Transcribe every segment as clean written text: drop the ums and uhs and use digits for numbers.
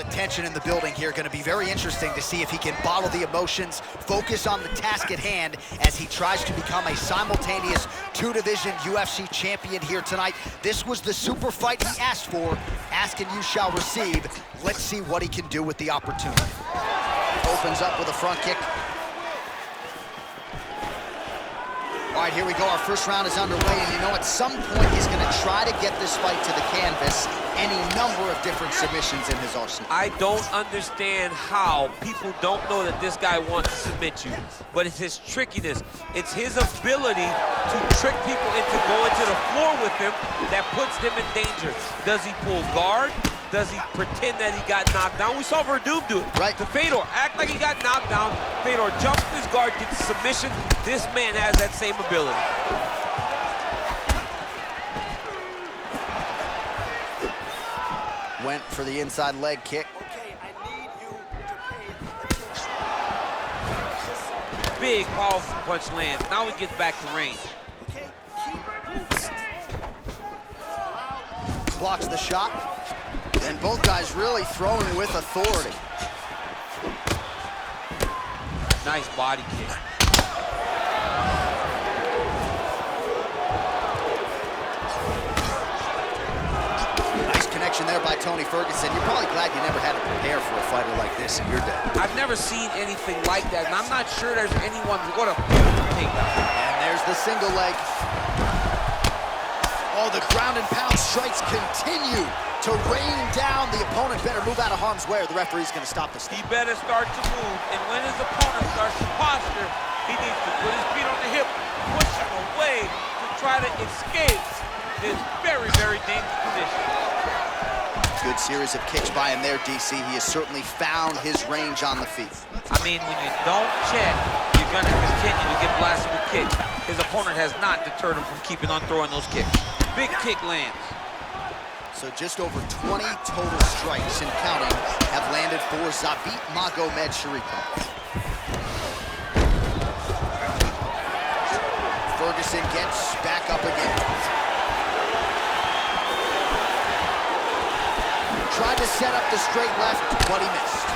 the tension in the building here. Going to be very interesting to see if he can bottle the emotions, focus on the task at hand as he tries to become a simultaneous two-division UFC champion here tonight. This was the super fight he asked for. Ask and you shall receive. Let's see what he can do with the opportunity. Opens up with a front kick. All right, here we go. Our first round is underway, and you know, at some point he's going to try to get this fight to the canvas. Any number of different submissions in his arsenal. I don't understand how people don't know that this guy wants to submit you, but it's his trickiness. It's his ability to trick people into going to the floor with him that puts them in danger. Does he pull guard? Does he pretend that he got knocked down? We saw Verdum do it. Right. To Fedor, act like he got knocked down. Fedor jumps his guard, gets a submission. This man has that same ability. Went for the inside leg kick. Okay, I need you to pay attention. Big, powerful punch lands. Now he gets back to range. Okay, keep moving. Blocks the shot. And both guys really throwing with authority. Nice body kick. Nice connection there by Tony Ferguson. You're probably glad you never had to prepare for a fighter like this in your day. I've never seen anything like that, and I'm not sure there's anyone who would have beautiful takedown. And there's the single leg. Oh, the ground and pound strikes continue to rain down. The opponent better move out of harm's way or the referee's going to stop the He better start to move, and when his opponent starts to posture, he needs to put his feet on the hip, push him away to try to escape this very, very dangerous position. Good series of kicks by him there, DC. He has certainly found his range on the feet. I mean, when you don't check, you're going to continue to get blasted with kicks. His opponent has not deterred him from keeping on throwing those kicks. Big kick lands. So just over 20 total strikes and counting have landed for Zabit Magomedsharipov. Ferguson gets back up again. Tried to set up the straight left, but he missed.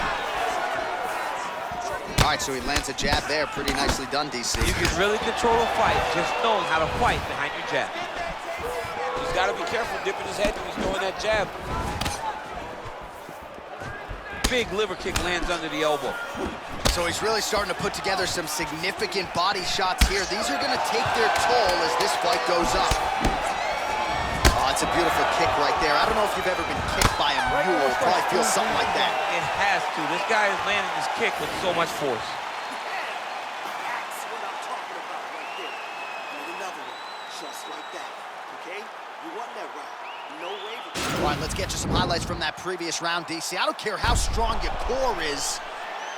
All right, so he lands a jab there. Pretty nicely done, DC. You can really control a fight just knowing how to fight behind your jab. He's got to be careful dipping his head when he's throwing that jab. Big liver kick lands under the elbow. So he's really starting to put together some significant body shots here. These are going to take their toll as this fight goes up. Oh, it's a beautiful kick right there. I don't know if you've ever been kicked by a mule. It probably feels something like that. It has to. This guy is landing his kick with so much force. That's what I'm talking about right there. And another one, just like that. Okay? You want that right? No wavering. All right, let's get you some highlights from that previous round, DC. I don't care how strong your core is.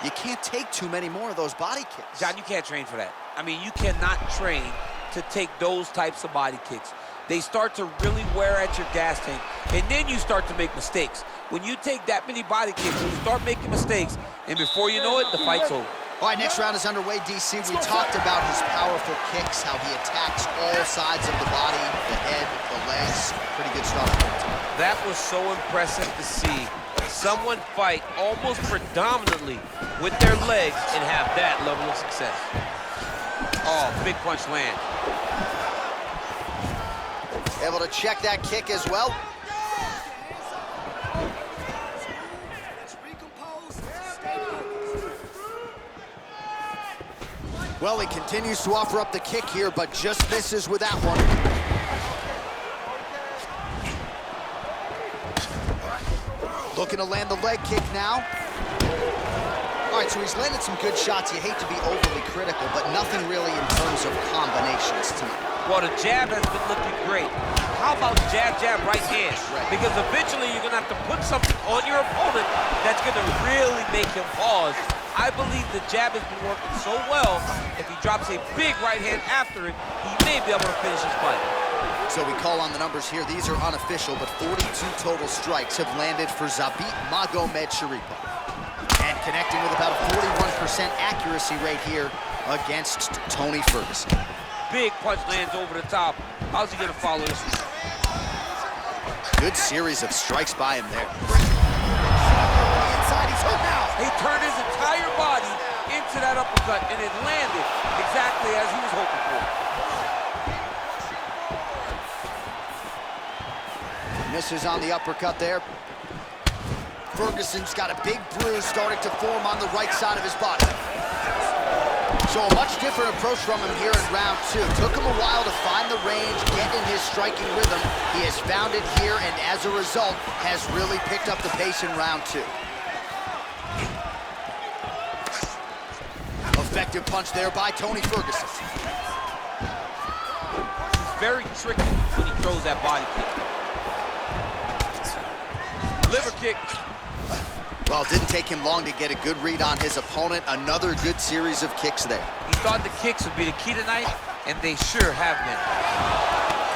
You can't take too many more of those body kicks. John, you can't train for that. I mean, you cannot train to take those types of body kicks. They start to really wear at your gas tank, and then you start to make mistakes. When you take that many body kicks, you start making mistakes, and before you know it, the fight's over. All right, next round is underway, DC. We talked about his powerful kicks, how he attacks all sides of the body, the head, the legs. Pretty good start. That was so impressive to see. Someone fight almost predominantly with their legs and have that level of success. Oh, big punch land. Able to check that kick as well. Well, he continues to offer up the kick here, but just misses with that one. Looking to land the leg kick now. All right, so he's landed some good shots. You hate to be overly critical, but nothing really in terms of combinations tonight. Well, the jab has been looking great. How about jab, jab, right hand? Right. Because eventually you're going to have to put something on your opponent that's going to really make him pause. I believe the jab has been working so well, if he drops a big right hand after it, he may be able to finish his fight. So we call on the numbers here. These are unofficial, but 42 total strikes have landed for Zabit Magomedsharipov. And connecting with about a 41% accuracy rate here against Tony Ferguson. Big punch lands over the top. How's he gonna follow this one? Good series of strikes by him there. misses on the uppercut there. Ferguson's got a big bruise starting to form on the right side of his body. So a much different approach from him here in round 2. Took him a while to find the range, get in his striking rhythm. He has found it here, and as a result, has really picked up the pace in round 2. Effective punch there by Tony Ferguson. He's very tricky when he throws that body kick. Liver kick. Well, it didn't take him long to get a good read on his opponent. Another good series of kicks there. He thought the kicks would be the key tonight, and they sure have been.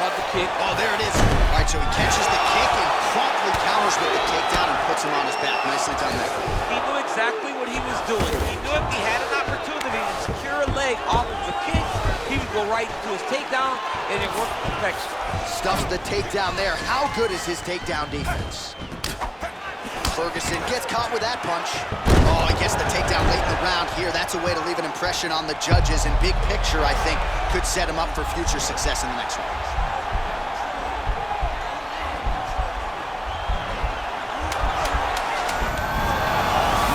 Caught the kick. Oh, there it is. All right, so he catches the kick and promptly counters with the takedown and puts him on his back. Nicely done there. He knew exactly what he was doing. He knew if he had an opportunity to secure a leg off of the kick, he would go right to his takedown, and it worked perfection. Stuffs the takedown there. How good is his takedown defense? Ferguson gets caught with that punch. Oh, he gets the takedown late in the round here. That's a way to leave an impression on the judges, and big picture, I think, could set him up for future success in the next round.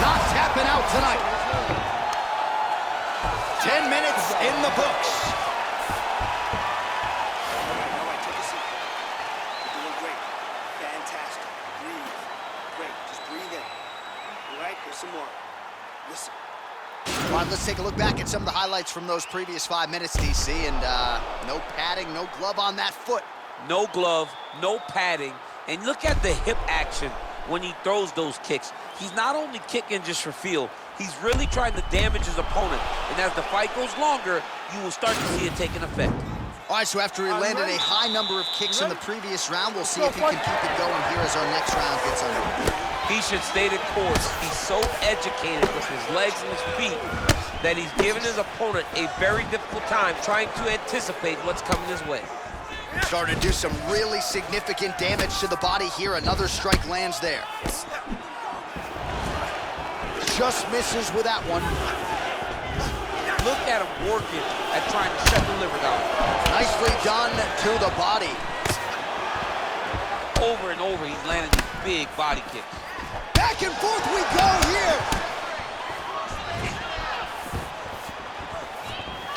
Not tapping out tonight. 10 minutes in the books. All right, take a seat. You're doing great. Fantastic. Breathe. Great. Just breathe in. All right, here's some more. Listen. All right, let's take a look back at some of the highlights from those previous 5 minutes, DC, and no padding, no glove on that foot. No glove, no padding, and look at the hip action when he throws those kicks. He's not only kicking just for feel, he's really trying to damage his opponent, and as the fight goes longer, you will start to see it taking effect. All right, so after he landed a high number of kicks in the previous round, we'll see if he can keep it going here as our next round gets underway. He should stay the course. He's so educated with his legs and his feet that he's giving his opponent a very difficult time trying to anticipate what's coming his way. Starting to do some really significant damage to the body here. Another strike lands there. Just misses with that one. Look at him working at trying to shut the liver down. Nicely done to the body. Over and over, he's landing these big body kicks. Back and forth we go here.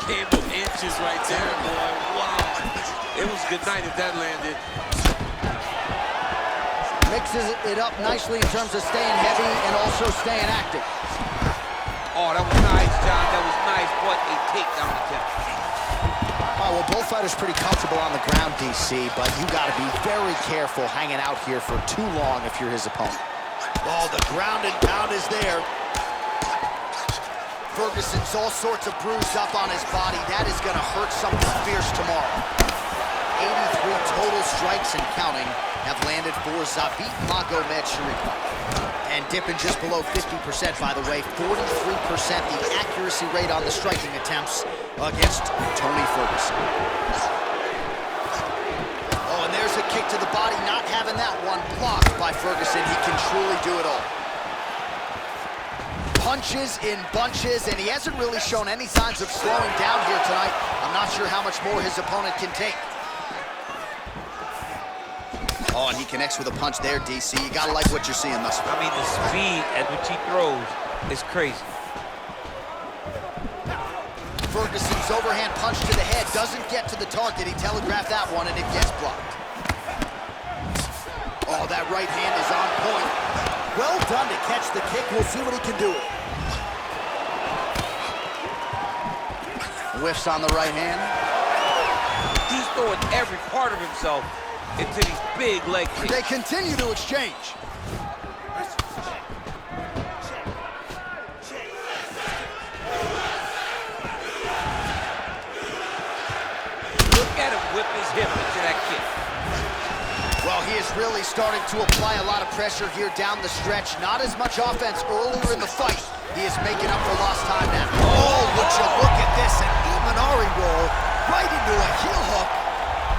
Came up inches right there, boy. Wow. It was good night if that landed. Mixes it up nicely in terms of staying heavy and also staying active. Oh, that was nice, John. That was nice. What a takedown attempt. Oh, well, both fighters pretty comfortable on the ground, DC, but you got to be very careful hanging out here for too long if you're his opponent. Oh, the ground and pound is there. Ferguson's all sorts of bruised up on his body. That is going to hurt something fierce tomorrow. 83 total strikes and counting have landed for Zabit Magomedsharipov. And dipping just below 50%, by the way, 43% the accuracy rate on the striking attempts against Tony Ferguson. Oh, and there's a kick to the body, not having that one blocked by Ferguson. He can truly do it all. Punches in bunches, and he hasn't really shown any signs of slowing down here tonight. I'm not sure how much more his opponent can take. Oh, and he connects with a punch there, DC. You gotta like what you're seeing thus far. I mean, the speed at which he throws is crazy. Ferguson's overhand punch to the head doesn't get to the target. He telegraphed that one, and it gets blocked. Oh, that right hand is on point. Well done to catch the kick. We'll see what he can do with it. Whiffs on the right hand. He's throwing every part of himself into these big leg kicks. They continue to exchange. Look at him whip his hip into that kick. Well, he is really starting to apply a lot of pressure here down the stretch. Not as much offense earlier in the fight. He is making up for lost time now. Oh, would you look at this, an Imanari roll right into a heel hook.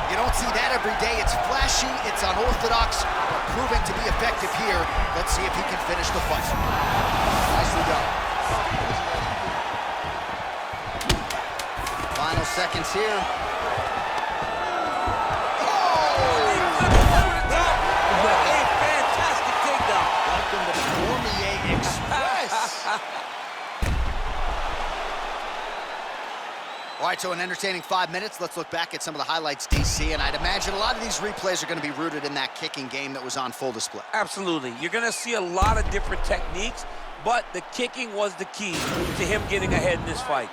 You don't see that every day. It's flashy, it's unorthodox, but proving to be effective here. Let's see if he can finish the fight. Nicely done. Final seconds here. Welcome to Cormier Express. All right, so an entertaining 5 minutes. Let's look back at some of the highlights, DC, and I'd imagine a lot of these replays are going to be rooted in that kicking game that was on full display. Absolutely. You're going to see a lot of different techniques, but the kicking was the key to him getting ahead in this fight.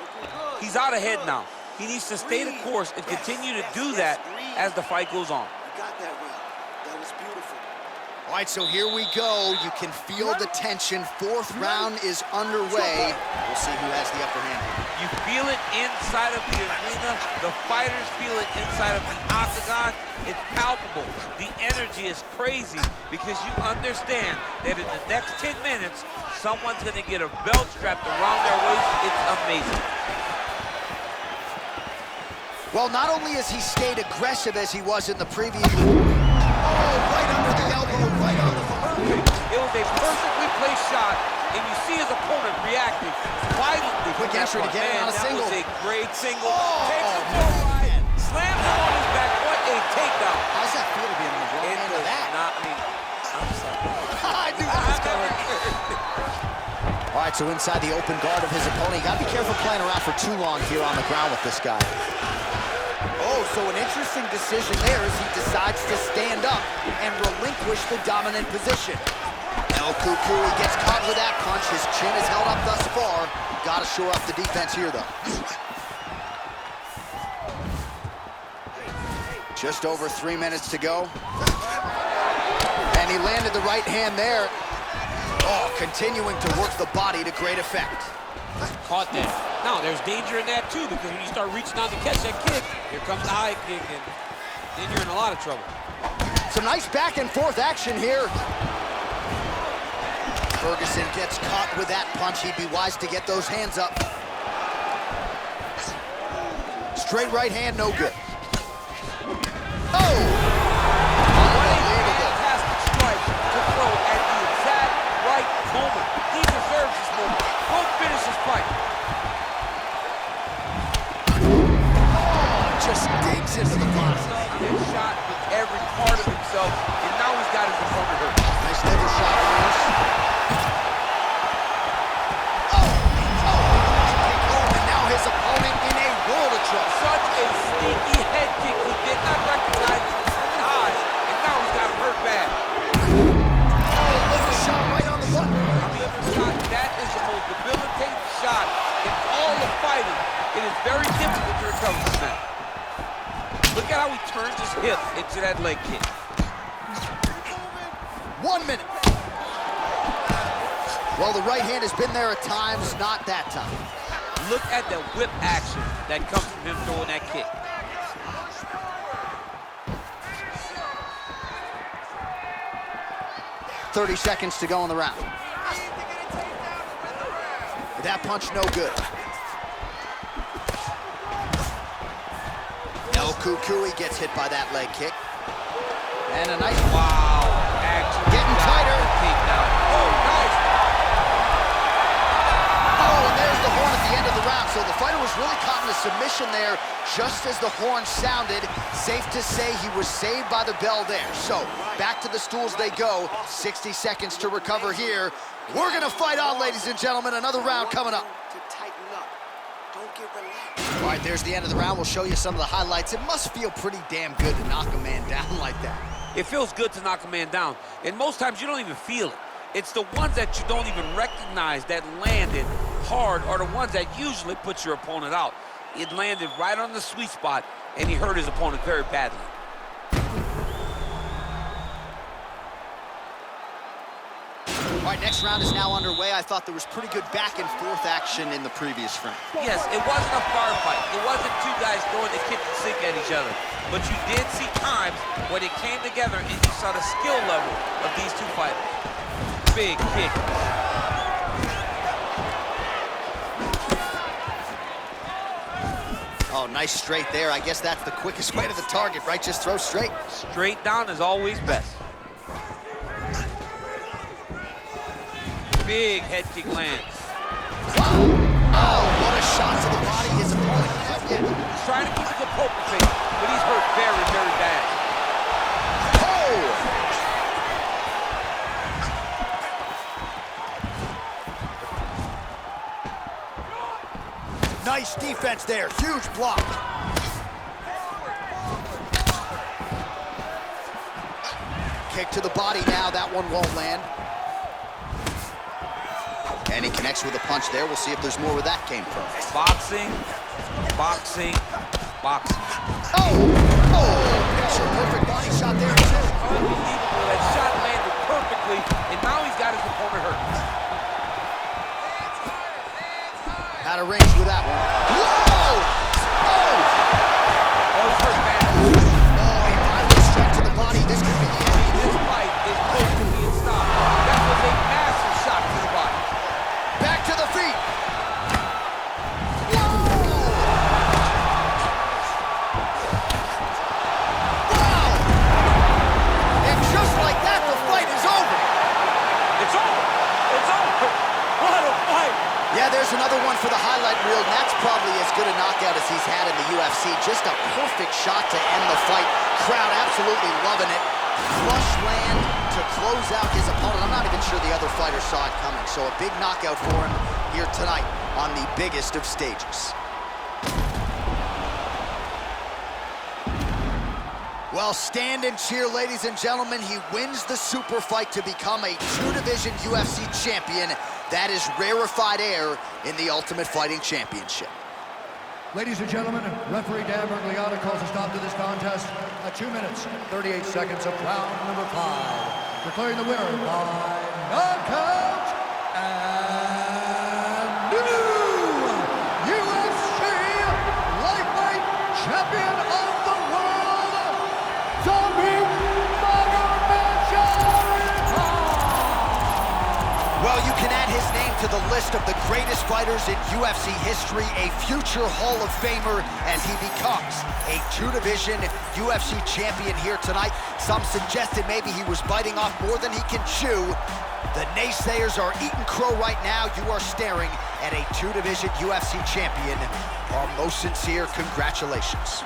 He's out ahead now. He needs to stay the course and continue to do that as the fight goes on. You got that right. That was beautiful. All right, so here we go. You can feel the tension. Fourth round is underway. We'll see who has the upper hand. You feel it inside of the arena. The fighters feel it inside of the octagon. It's palpable. The energy is crazy because you understand that in the next 10 minutes, someone's going to get a belt strapped around their waist. It's amazing. Well, not only has he stayed aggressive as he was in the previous... Oh, right under the elbow, right on the phone. It was a perfectly placed shot, and you see his opponent reacting violently. Quick entry to get it on a single. That was a great single. Oh, Takes him forward, slams him on his back. What a takedown. How's that feel to be on the wrong end of that? Not me. I'm sorry. I knew that was coming. All right, so inside the open guard of his opponent. You got to be careful playing around for too long here on the ground with this guy. Oh, so an interesting decision there as he decides to stand up and relinquish the dominant position. El Kukui gets caught with that punch. His chin is held up thus far. Got to shore up the defense here, though. Just over 3 minutes to go. And he landed the right hand there. Oh, continuing to work the body to great effect. Caught that. Now, there's danger in that, too, because when you start reaching out to catch that kick, here comes the high kick, and then you're in a lot of trouble. Some nice back and forth action here. Ferguson gets caught with that punch. He'd be wise to get those hands up. Straight right hand, no good. Oh! What a fantastic strike to throw at the exact right moment. He deserves this moment. Go finish his fight. Just digs into the bottom. He shot with every part of himself, and now he's got his opponent hurt. Nice liver shot, Lewis. And now his opponent in a world of trouble. Such a sneaky head kick. He did not recognize his eyes, and now he's got him hurt bad. Oh, liver shot right on the button. I mean, that is the most debilitating shot in all of fighting. It is very difficult to recover from that. Look at how he turns his hip into that leg kick. 1 minute. Well, the right hand has been there at times, not that time. Look at the whip action that comes from him throwing that kick. 30 seconds to go in the round. That punch no good. El Kukui gets hit by that leg kick. And a nice... Wow. Action. Getting tighter. Oh, nice. Oh, and there's the horn at the end of the round. So the fighter was really caught in a submission there just as the horn sounded. Safe to say he was saved by the bell there. So back to the stools they go. 60 seconds to recover here. We're going to fight on, ladies and gentlemen. Another round coming up. To tighten up. Don't get relaxed. All right, there's the end of the round. We'll show you some of the highlights. It must feel pretty damn good to knock a man down like that. It feels good to knock a man down, and most times you don't even feel it. It's the ones that you don't even recognize that landed hard are the ones that usually put your opponent out. It landed right on the sweet spot, and he hurt his opponent very badly. All right, next round is now underway. I thought there was pretty good back and forth action in the previous round. Yes, it wasn't a firefight. It wasn't two guys throwing the kitchen sink at each other. But you did see times when it came together and you saw the skill level of these two fighters. Big kick. Oh, nice straight there. I guess that's the quickest way to the target, right? Just throw straight. Straight down is always best. Big head kick lands. Wow. Oh, what a shot to the body. His opponent couldn't get. He's trying to keep it a poker face, but he's hurt very, very bad. Oh! Nice defense there, huge block. Kick to the body now, that one won't land. And he connects with a punch there. We'll see if there's more where that came from. Boxing, boxing, boxing. Oh! Oh! Picture perfect body shot there. Unbelievable. That shot landed perfectly, and now he's got his opponent hurt. Out of range with that one. Whoa! Oh! Oh, he's hurt bad. Oh, he finally struck to the body. This could be the end. This fight is close to being stopped. That was a massive shot to the body. Back to the feet. Wow! And just like that, the fight is over. It's over. It's over. What a fight. Yeah, there's another one for the highlight reel, and that's probably as good a knockout as he's had in the UFC. Just a perfect shot to end the fight. Crowd absolutely loving it. Flush land to close out his opponent. I'm not even sure the other fighter saw it coming, so a big knockout for him here tonight on the biggest of stages. Well, stand and cheer, ladies and gentlemen. He wins the super fight to become a two-division UFC champion. That is rarefied air in the Ultimate Fighting Championship. Ladies and gentlemen, referee Dan Bergliata calls a stop to this contest at 2 minutes, 38 seconds of round number 5. Declaring the winner by knockout and new UFC lightweight champion of the world, Well, you can add his name to the list of the greatest fighters in UFC history, a future Hall of Famer as he becomes a two-division UFC champion here tonight. Some suggested maybe he was biting off more than he can chew. The naysayers are eating crow right now. You are staring at a two-division UFC champion. Our most sincere congratulations.